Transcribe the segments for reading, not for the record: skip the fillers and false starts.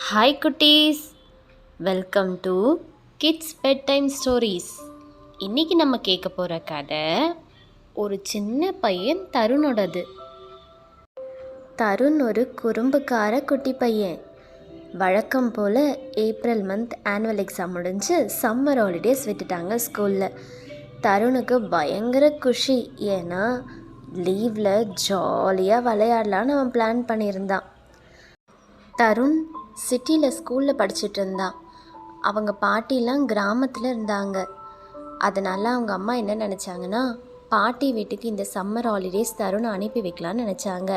Hi குட்டீஸ், welcome to kids bedtime stories. இன்றைக்கி நம்ம கேட்க போகிற கதை ஒரு சின்ன பையன் தருணோடது. தருண் ஒரு குறும்புக்கார குட்டி பையன். வழக்கம் போல் ஏப்ரல் மந்த் ஆனுவல் எக்ஸாம் முடிஞ்சு சம்மர் ஹாலிடேஸ் விட்டுட்டாங்க ஸ்கூலில். தருணுக்கு பயங்கர குஷி. ஏன்னா லீவில் ஜாலியாக விளையாடலான்னு அவன் பிளான் பண்ணியிருந்தான். தருண் சிட்டியில் ஸ்கூலில் படிச்சுட்டு இருந்தான். அவங்க பாட்டிலாம் கிராமத்தில் இருந்தாங்க. அதனால் அவங்க அம்மா என்ன நினச்சாங்கன்னா, பாட்டி வீட்டுக்கு இந்த சம்மர் ஹாலிடேஸ் தருணை அனுப்பி வைக்கலான்னு நினச்சாங்க.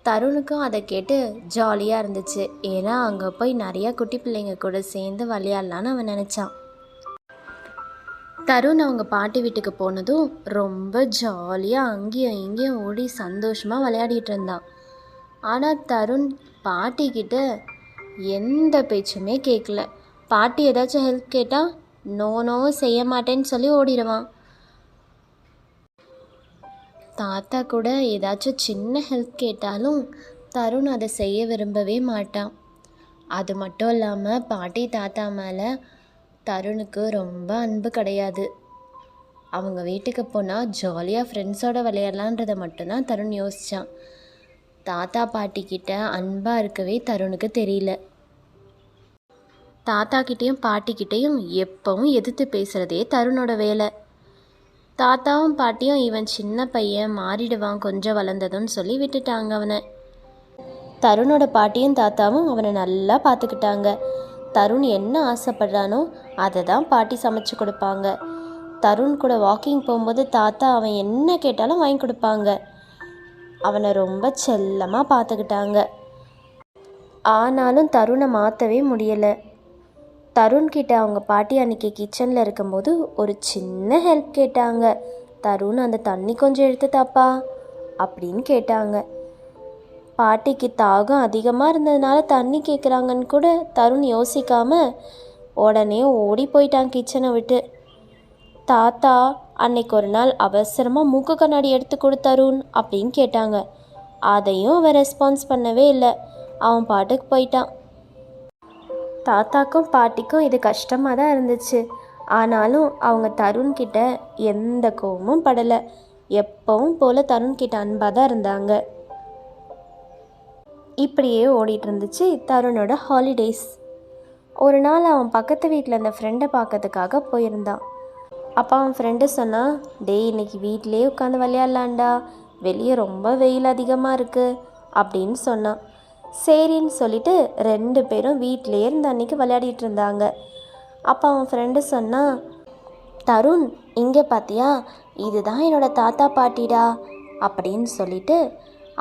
தருணுக்கும் அதை கேட்டு ஜாலியாக இருந்துச்சு. ஏன்னா அங்கே போய் நிறையா குட்டி பிள்ளைங்க கூட சேர்ந்து விளையாடலான்னு அவன் நினச்சான். தருண் அவங்க பாட்டி வீட்டுக்கு போனதும் ரொம்ப ஜாலியாக அங்கேயும் இங்கேயும் ஓடி சந்தோஷமாக விளையாடிட்டு இருந்தான். ஆனால் தருண் பாட்டிக்கிட்ட எந்த பேச்சுமே கேட்கல. பாட்டி ஏதாச்சும் ஹெல்ப் கேட்டால் நோ செய்ய மாட்டேன்னு சொல்லி ஓடிடுவான். தாத்தா கூட ஏதாச்சும் சின்ன ஹெல்ப் கேட்டாலும் தருண் அதை செய்ய விரும்பவே மாட்டான். அது மட்டும் இல்லாமல் பாட்டி தாத்தா மேலே தருணுக்கு ரொம்ப அன்பு கிடையாது. அவங்க வீட்டுக்கு போனால் ஜாலியாக ஃப்ரெண்ட்ஸோடு விளையாடலான்றதை மட்டும்தான் தருண் யோசித்தான். தாத்தா பாட்டிக்கிட்ட அன்பாக இருக்கவே தருணுக்கு தெரியல. தாத்தாக்கிட்டேயும் பாட்டிக்கிட்டேயும் எப்பவும் எதிர்த்து பேசுகிறதே தருணோட வேலை. தாத்தாவும் பாட்டியும் இவன் சின்ன பையன் மாறிடுவான் கொஞ்சம் வளர்ந்ததுன்னு சொல்லி விட்டுட்டாங்க அவனை. தருணோட பாட்டியும் தாத்தாவும் அவனை நல்லா பார்த்துக்கிட்டாங்க. தருண் என்ன ஆசைப்படுறானோ அதை தான் பாட்டி சமைச்சு கொடுப்பாங்க. தருண் கூட வாக்கிங் போகும்போது தாத்தா அவன் என்ன கேட்டாலும் வாங்கி கொடுப்பாங்க. அவனை ரொம்ப செல்லமாக பார்த்துக்கிட்டாங்க. ஆனாலும் தருணை மாற்றவே முடியலை. தருண்கிட்ட அவங்க பாட்டி அன்றைக்கி கிச்சனில் இருக்கும்போது ஒரு சின்ன ஹெல்ப் கேட்டாங்க. தருண் அந்த தண்ணி கொஞ்சம் எடுத்து தாப்பா அப்படின்னு கேட்டாங்க. பாட்டிக்கு தாகம் அதிகமாக இருந்ததுனால தண்ணி கேட்குறாங்கன்னு கூட தருண் யோசிக்காமல் உடனே ஓடி போயிட்டான் கிச்சனை விட்டு. தாத்தா அன்னைக்கு ஒரு நாள் அவசரமாக மூக்கு கண்ணாடி எடுத்து கொடுத்தருண் அப்படின்னு கேட்டாங்க. அதையும் அவன் ரெஸ்பான்ஸ் பண்ணவே இல்லை. அவன் பாட்டுக்கு போயிட்டான். தாத்தாக்கும் பாட்டிக்கும் இது கஷ்டமாக தான் இருந்துச்சு. ஆனாலும் அவங்க தருண்கிட்ட எந்த கோவமும் படலை. எப்பவும் போல் தருண்கிட்ட அன்பாக தான் இருந்தாங்க. இப்படியே ஓடிட்டு இருந்துச்சு தருணோட ஹாலிடேஸ். ஒரு நாள் அவன் பக்கத்து வீட்டில் அந்த ஃப்ரெண்டை பார்க்கறதுக்காக போயிருந்தான். அப்போ அவன் ஃப்ரெண்டு சொன்னான், டேய் இன்னைக்கு வீட்டிலே உட்காந்து விளையாடலாண்டா, வெளியே ரொம்ப வெயில் அதிகமாக இருக்குது அப்படின்னு சொன்னான். சரின்னு சொல்லிட்டு 2 பேரும் வீட்டிலே இருந்த அன்றைக்கி விளையாடிட்டு இருந்தாங்க. அப்போ அவன் ஃப்ரெண்டு சொன்னான், தருண் இங்கே பார்த்தியா, இதுதான் என்னோடய தாத்தா பாட்டிடா அப்படின்னு சொல்லிட்டு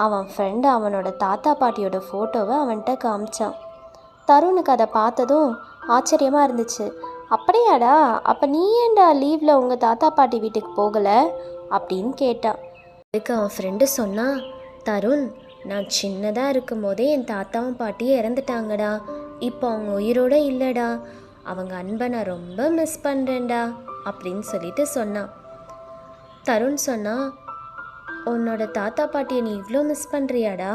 அவன் ஃப்ரெண்டு அவனோட தாத்தா பாட்டியோட ஃபோட்டோவை அவன்கிட்ட காமிச்சான். தருணுக்கு அதை பார்த்ததும் ஆச்சரியமாக இருந்துச்சு. அப்படியாடா, அப்போ நீ ஏன்டா லீவில் உங்கள் தாத்தா பாட்டி வீட்டுக்கு போகலை அப்படின்னு கேட்டான். அதுக்கு அவன் ஃப்ரெண்டு சொன்னான், தருண் நான் சின்னதாக இருக்கும் போதே என் தாத்தாவும் பாட்டியும் இறந்துட்டாங்கடா. இப்போ அவங்க உயிரோடு இல்லைடா. அவங்க அன்பை நான் ரொம்ப மிஸ் பண்ணுறேன்டா அப்படின்னு சொல்லிட்டு சொன்னான். தருண் சொன்னான், உன்னோட தாத்தா பாட்டியை நீ இவ்வளோ மிஸ் பண்ணுறியாடா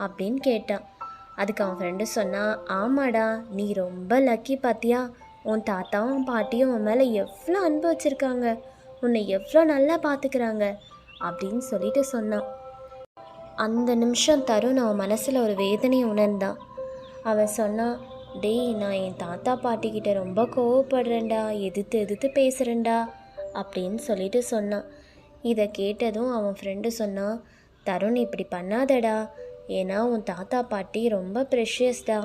அப்படின்னு கேட்டான். அதுக்கு அவன் ஃப்ரெண்டு சொன்னான், ஆமாடா நீ ரொம்ப லக்கி பார்த்தியா, உன் தாத்தாவும் பாட்டியும் உன் மேலே எவ்வளோ அன்பு வச்சுருக்காங்க, உன்னை எவ்வளோ நல்லா பார்த்துக்கிறாங்க அப்படின்னு சொல்லிட்டு சொன்னான். அந்த நிமிஷம் தருண் அவன் மனசில் ஒரு வேதனையை உணர்ந்தான். அவன் சொன்னான், டேய் நான் என் தாத்தா பாட்டிக்கிட்ட ரொம்ப கோவப்படுறேன்டா, எதிர்த்து பேசுகிறேன்டா அப்படின்னு சொல்லிட்டு சொன்னான். இதை கேட்டதும் அவன் ஃப்ரெண்டு சொன்னான், தருண் இப்படி பண்ணாதடா, ஏன்னா உன் தாத்தா பாட்டி ரொம்ப ப்ரெஷியஸ்டா,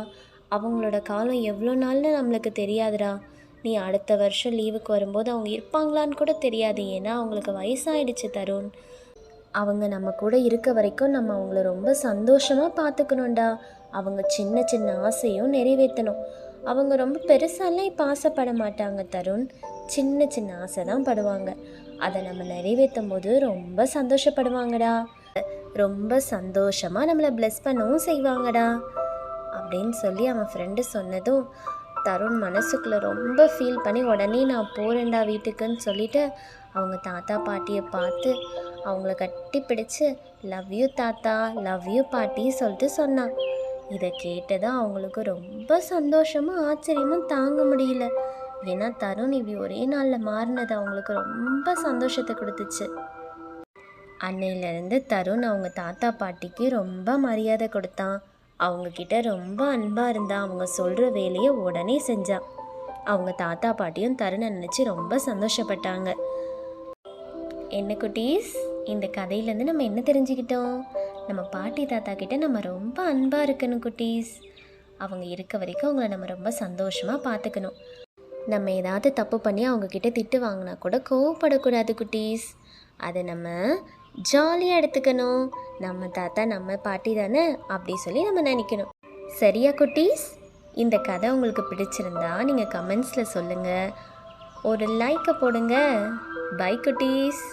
அவங்களோட காலம் எவ்வளோ நாள்னு நம்மளுக்கு தெரியாதுடா. நீ அடுத்த வருஷம் லீவுக்கு வரும்போது அவங்க இருப்பாங்களான்னு கூட தெரியாது. ஏன்னா அவங்களுக்கு வயசாகிடுச்சு தருண். அவங்க நம்ம கூட இருக்க வரைக்கும் நம்ம அவங்கள ரொம்ப சந்தோஷமாக பார்த்துக்கணும்டா. அவங்க சின்ன சின்ன ஆசையும் நிறைவேற்றணும். அவங்க ரொம்ப பெருசாலாம் இப்போ ஆசைப்பட மாட்டாங்க தருண், சின்ன சின்ன ஆசை தான் படுவாங்க. அதை நம்ம நிறைவேற்றும் போது ரொம்ப சந்தோஷப்படுவாங்கடா, ரொம்ப சந்தோஷமாக நம்மளை ப்ளெஸ் பண்ணவும் செய்வாங்கடா அப்படின்னு சொல்லி அவன் ஃப்ரெண்டு சொன்னதும் தருண் மனசுக்குள்ளே ரொம்ப ஃபீல் பண்ணி உடனே நான் போகிறேன்டா வீட்டுக்குன்னு சொல்லிட்டு அவங்க தாத்தா பாட்டியை பார்த்து அவங்கள கட்டி பிடிச்சு லவ் யூ தாத்தா, லவ் யூ பாட்டி சொல்லிட்டு சொன்னான். இதை கேட்டதும் அவங்களுக்கு ரொம்ப சந்தோஷமும் ஆச்சரியமும் தாங்க முடியல. ஏன்னா தருண் இப்படி ஒரே நாளில் மாறினது அவங்களுக்கு ரொம்ப சந்தோஷத்தை கொடுத்துச்சு. அன்னையிலேருந்து தருண் அவங்க தாத்தா பாட்டிக்கு ரொம்ப மரியாதை கொடுத்தான். அவங்கக்கிட்ட ரொம்ப அன்பாக இருந்தான். அவங்க சொல்கிற வேலையை உடனே செஞ்சான். அவங்க தாத்தா பாட்டியும் தருணை நினச்சி ரொம்ப சந்தோஷப்பட்டாங்க. என்ன குட்டீஸ், இந்த கதையிலேருந்து நம்ம என்ன தெரிஞ்சுக்கிட்டோம்? நம்ம பாட்டி தாத்தா கிட்ட நம்ம ரொம்ப அன்பாக இருக்கணும் குட்டீஸ். அவங்க இருக்க வரைக்கும் அவங்கள நம்ம ரொம்ப சந்தோஷமாக பார்த்துக்கணும். நம்ம ஏதாவது தப்பு பண்ணி அவங்கக்கிட்ட திட்டு வாங்கினா கூட கோவப்படக்கூடாது குட்டீஸ். அதை நம்ம ஜாலியாக எடுத்துக்கணும். நம்ம தாத்தா நம்ம பாட்டி தானே அப்படி சொல்லி நம்ம நினைக்கணும். சரியா குட்டீஸ்? இந்த கதை உங்களுக்கு பிடிச்சிருந்தா நீங்கள் கமெண்ட்ஸில் சொல்லுங்கள். ஒரு லைக்கை போடுங்க. பை குட்டீஸ்.